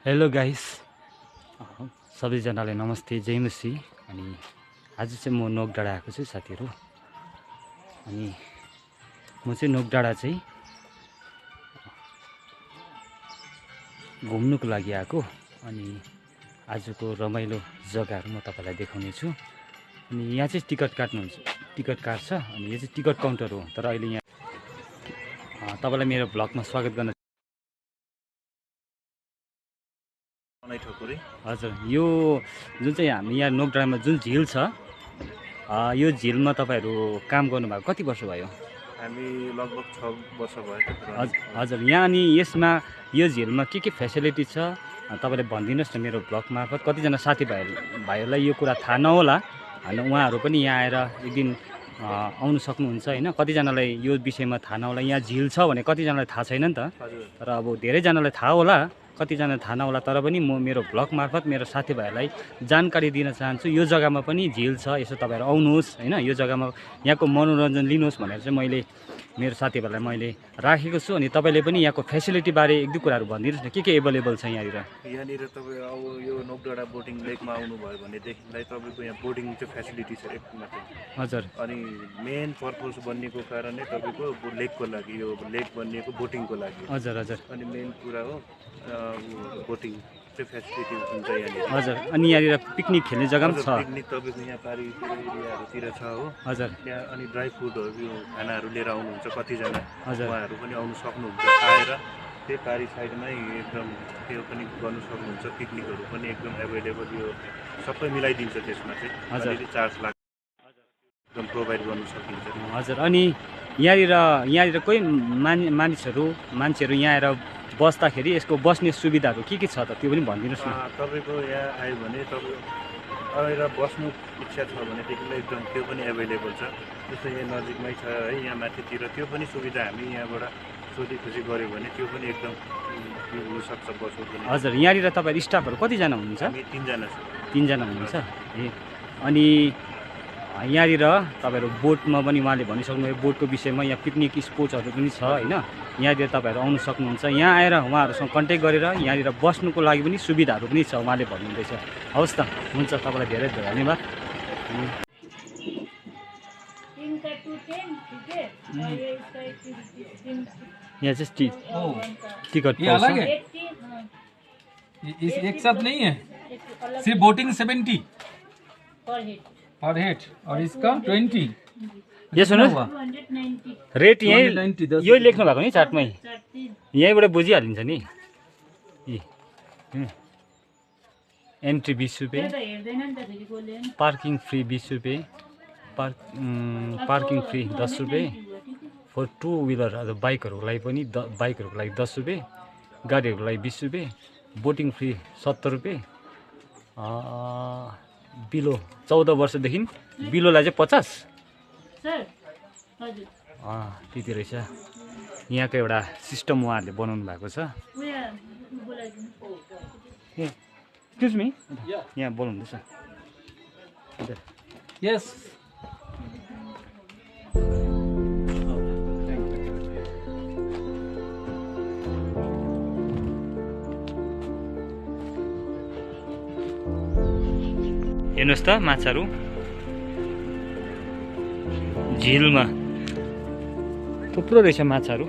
Hello guys, सबैजनालाई नमस्ते, जय मसी। अनि आज चाहिँ म नोकडाँडा आएको छु साथीहरू। अनि म चाहिँ नोकडाँडा चाहिँ घुम्नुको लागि आएको। अनि आजको रमाइलो जग्गाहरू म तपाईँलाई देखाउने छु। अनि यहाँ चाहिँ टिकट काट्नुहुन्छ, टिकट काट्छ। अनि यो चाहिँ टिकट काउन्टर हो। तर अहिले यहाँ तपाईँलाई मेरो भ्लगमा स्वागत गर्न। हजुर, यो जुन चाहिँ हामी यहाँ नोकडाँडामा जुन झिल छ, यो झिलमा तपाईँहरू काम गर्नुभएको कति वर्ष भयो? हामी लगभग 6 वर्ष भयो। हजुर, यहाँ अनि यसमा यो झिलमा के फेसिलिटी छ तपाईँले भनिदिनुहोस् न। मेरो भ्लग मार्फत कतिजना साथीभाइहरूलाई यो कुरा थाहा नहोला, होइन उहाँहरू पनि यहाँ आएर एक दिन आउनु सक्नुहुन्छ होइन। कतिजनालाई यो विषयमा थाहा नहोला, यहाँ झिल छ भने कतिजनालाई थाहा छैन नि त। तर अब धेरैजनालाई थाहा होला, कतिजना थाहा नहोला। तर पनि म मेरो भ्लग मार्फत मेरो साथीभाइहरूलाई जानकारी दिन चाहन्छु। यो जग्गामा पनि झिल छ, यसो तपाईँहरू आउनुहोस् होइन। यो जग्गामा यहाँको मनोरञ्जन लिनुहोस् भनेर चाहिँ मैले मेरो साथीभाइलाई मैले राखेको छु। अनि तपाईँले पनि यहाँको फेसिलिटीबारे एक दुई कुराहरू भनिदिनुहोस् न, के एभाइलेबल छ यहाँनिर? यहाँनिर तपाईँ अब यो नोकडाँडा बोटिङ लेकमा आउनुभयो भनेदेखिलाई तपाईँको यहाँ बोटिङ चाहिँ फेसिलिटी छ एक मात्रै। हजुर। अनि मेन पर्पज बनिएको कारण नै तपाईँको लेकको लागि, यो लेक बनिएको बोटिङको लागि। हजुर हजुर। अनि मेन कुरा हो बोटिङ चाहिँ फेसिलिटी हुन्छ यहाँनिर। हजुर, अनि यहाँनिर पिकनिक खेल्ने जग्गा पनि छ। पिकनिक तपाईँको यहाँ पारितिर एरियाहरूतिर छ हो। हजुर। त्यहाँ अनि ड्राई फ्रुटहरू यो खानाहरू लिएर आउनुहुन्छ कतिजना, हजुर, उहाँहरू पनि आउनु सक्नुहुन्छ। आएर त्यही पारी साइडमै एकदम त्यो पनि गर्नु सक्नुहुन्छ। पिकनिकहरू पनि एकदम एभाइलेबल, यो सबै मिलाइदिन्छ। त्यसमा चाहिँ अलिअलि चार्ज लाग्छ, एकदम प्रोभाइड गर्नु सकिन्छ। हजुर, अनि यहाँनिर कोही मान्छेहरू यहाँ आएर बस्दाखेरि यसको बस्ने सुविधाहरू के छ त, त्यो पनि भनिदिनुहोस् न। तपाईँको यहाँ आयो भने तपाईँ आएर बस्नु इच्छा छ भनेदेखिलाई एकदम त्यो पनि एभाइलेबल छ। जस्तै यहाँ नजिकमै छ है, यहाँ माथितिर त्यो पनि सुविधा हामी यहाँबाट सोधीखोजी गऱ्यो भने त्यो पनि एकदम हुनसक्छ बस्नु पनि। हजुर, यहाँनिर तपाईँहरू स्टाफहरू कतिजना हुनुहुन्छ? हामी 3 जना छौँ। 3 जना हुनुहुन्छ ए। अनि यहाँनिर तपाईँहरू बोटमा पनि उहाँले भनिसक्नुभयो, बोटको विषयमा यहाँ पिकनिक स्पोट्सहरू पनि छ होइन। यहाँनिर तपाईँहरू आउनु सक्नुहुन्छ। यहाँ आएर उहाँहरूसँग कन्ट्याक्ट गरेर यहाँनिर बस्नुको लागि पनि सुविधाहरू पनि छ उहाँले भन्नुहुँदैछ। हवस् त, हुन्छ, तपाईँलाई धेरै धेरै धन्यवाद। यहाँ चाहिँ टिकट अलग है, एक साथ नहीं है। सिर्फ बोटिंग 70 पर हेड और इसका 20। ये सुनो, रेट यही लेख्नु भएको नि चार्टमै, यहीँबाट बुझिहालिन्छ नि। एन्ट्री 20 रुपियाँ, पार्किङ फ्री 20 रुपियाँ, पार्किङ फ्री 10 रुपियाँ। फर टु व्हिलर बाइकहरूको लागि पनि बाइकहरूको लागि 10 रुपियाँ, गाडीहरूको लागि 20 रुपियाँ, बोटिङ फ्री 70 रुपियाँ। बिलो 14 वर्षदेखि बिलोलाई चाहिँ 50। त्यति रहेछ। यहाँको एउटा सिस्टम उहाँहरूले बनाउनु भएको छ। एक्सक्युज मी, यहाँ बोलाउँदैछ। यस, हेर्नुहोस् त माछाहरू झिलमा थुप्रो रहेछ माछाहरू।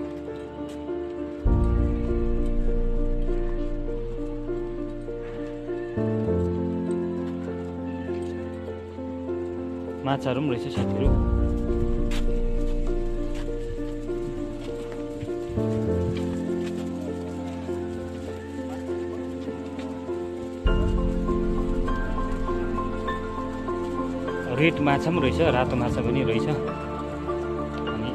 माछाहरू पनि रहेछ साथीहरू। रेड माछा पनि रहेछ, रातो माछा पनि रहेछ। अनि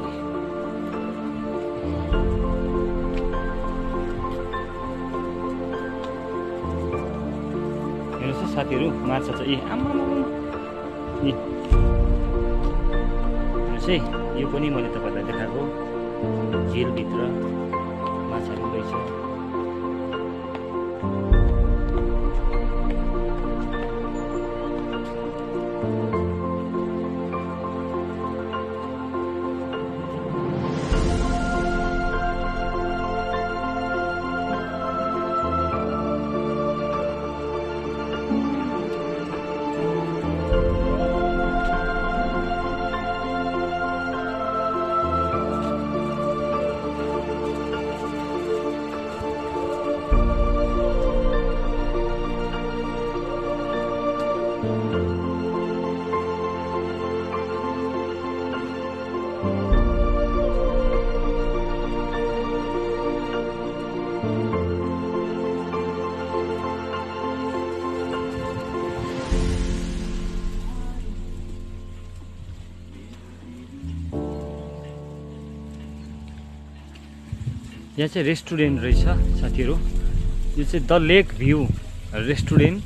हेर्नुहोस् साथीहरू, माछा चाहिँ आमा हेर्नुहोस् है, यो पनि मैले तपाईँहरूलाई देखाएको झिलभित्र माछाहरू रहेछ। यहाँ चाहिँ रेस्टुरेन्ट रहेछ साथीहरू। यो चाहिँ द लेक भ्यू रेस्टुरेन्ट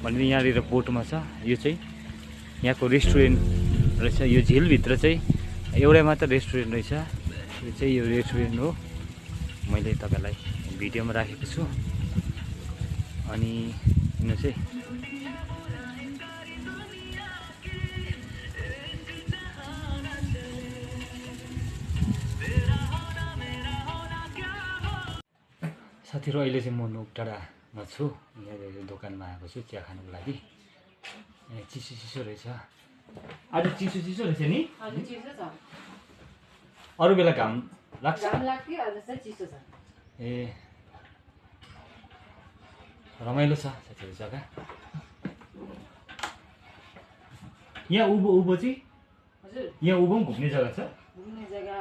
भनेर यहाँनिर बोर्डमा छ। यो चाहिँ यहाँको रेस्टुरेन्ट रहेछ। यो झिलभित्र चाहिँ एउटै मात्र रेस्टुरेन्ट रहेछ। यो चाहिँ यो रेस्टुरेन्ट हो, मैले तपाईँलाई भिडियोमा राखेको छु। अनि यो चाहिँ साथीहरू अहिले चाहिँ म नोकडाँडामा छु। यहाँ दोकानमा आएको छु चिया खानुको लागि। यहाँ चिसो चिसो रहेछ, आज चिसो चिसो रहेछ नि। अरू बेला घाम लाग्छ ए रमाइलो छ साथीहरू जग्गा। यहाँ उँभो उँभो चाहिँ यहाँ उँभो पनि घुम्ने जग्गा छ। घुम्ने जग्गा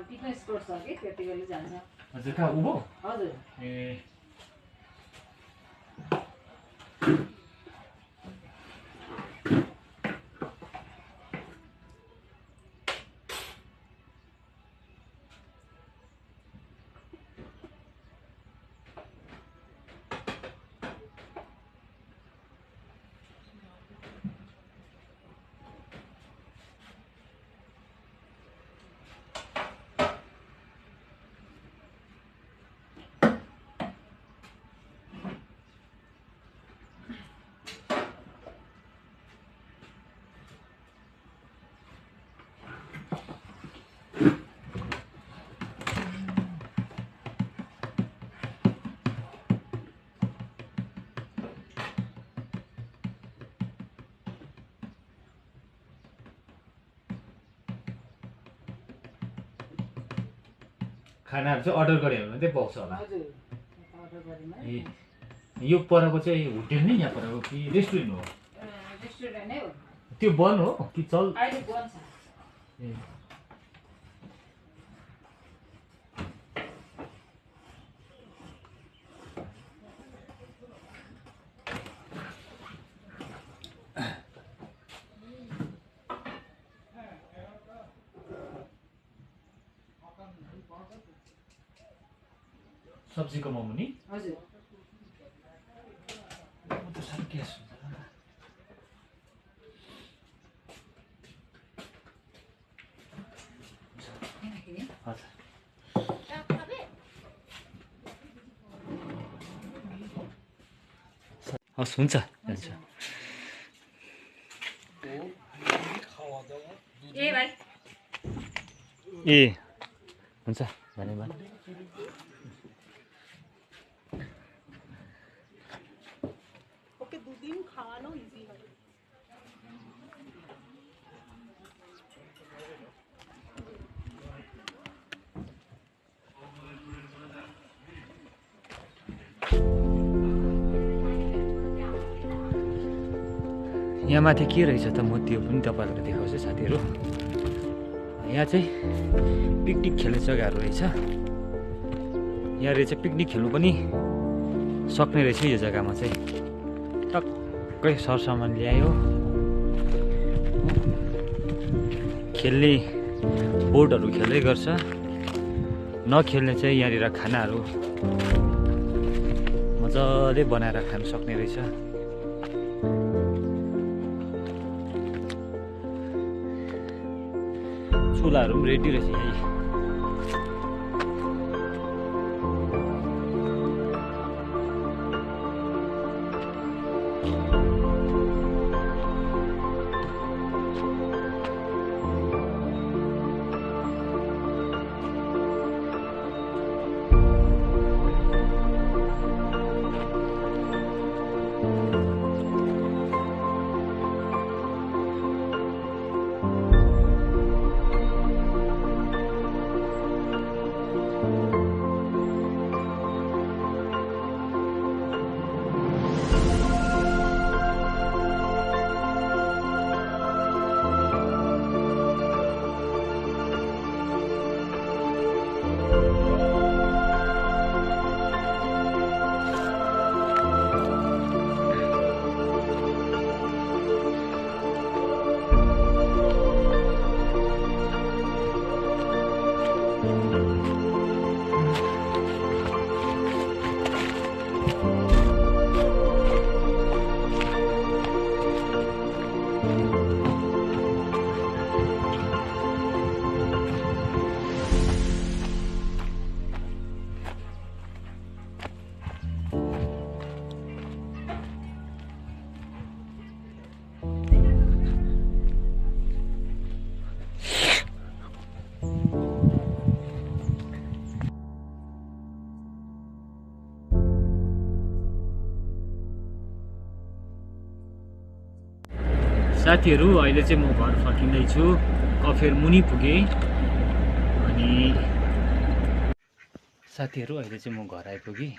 पिकनिक स्पोट छ कि त्यति बेला जान्छ। हजुर कहाँ उँभो? हजुर ए खानाहरू चाहिँ अर्डर गऱ्यो भने चाहिँ पाउँछ होला। हजुर अर्डर गरेमा ए यो परको चाहिँ होटेल नै यहाँ परको कि रेस्टुरेन्ट हो? रेस्टुरेन्ट नै हो। त्यो बन्द हो कि चल? अहिले बन्द छ। ए सब्जीको मोमो नि? हजुर म त साह्रै ग्यास हुन्छ। हजुर हस् हुन्छ हुन्छ। ए भाइ ए हुन्छ धन्यवाद। यहाँ माथि के रहेछ त म त्यो पनि तपाईँहरूलाई देखाउँछु साथीहरू। यहाँ चाहिँ पिकनिक खेल्ने जग्गाहरू रहेछ। यहाँ रहेछ पिकनिक खेल्नु पनि सक्ने रहेछ यो जग्गामा चाहिँ। टक्कै सरसामान ल्यायो, खेल्ने बोर्डहरू खेल्दै गर्छ। नखेल्ने चाहिँ यहाँनिर खानाहरू मजाले बनाएर खानु सक्ने रहेछ। चुलाहरू पनि रेडी रहेछ यहीँ। साथीहरू अहिले चाहिँ म घर फर्किँदैछु, कफेर मुनि पुगेँ। अनि साथीहरू अहिले चाहिँ म घर आइपुगेँ।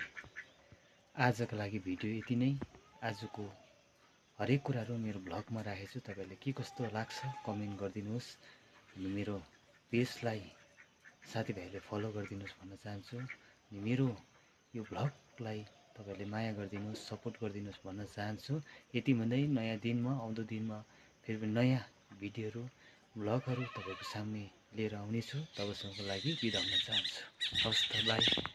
आजको लागि भिडियो यति नै। आजको हरेक कुराहरू मेरो भ्लगमा राखेको छु। तपाईँहरूले के कस्तो लाग्छ कमेन्ट गरिदिनुहोस्। अनि मेरो पेजलाई साथीभाइहरूले फलो गरिदिनुहोस् भन्न चाहन्छु। अनि मेरो यो भ्लगलाई तपाईँहरूले माया गरिदिनुहोस्, सपोर्ट गरिदिनुहोस् भन्न चाहन्छु। यति भन्दै नयाँ दिनमा, आउँदो दिनमा फेरि पनि नयाँ भिडियोहरू, भ्लगहरू तपाईँको सामने लिएर आउनेछु। तबसम्मको लागि बिदा हुन चाहन्छु। हवस् त, बाई।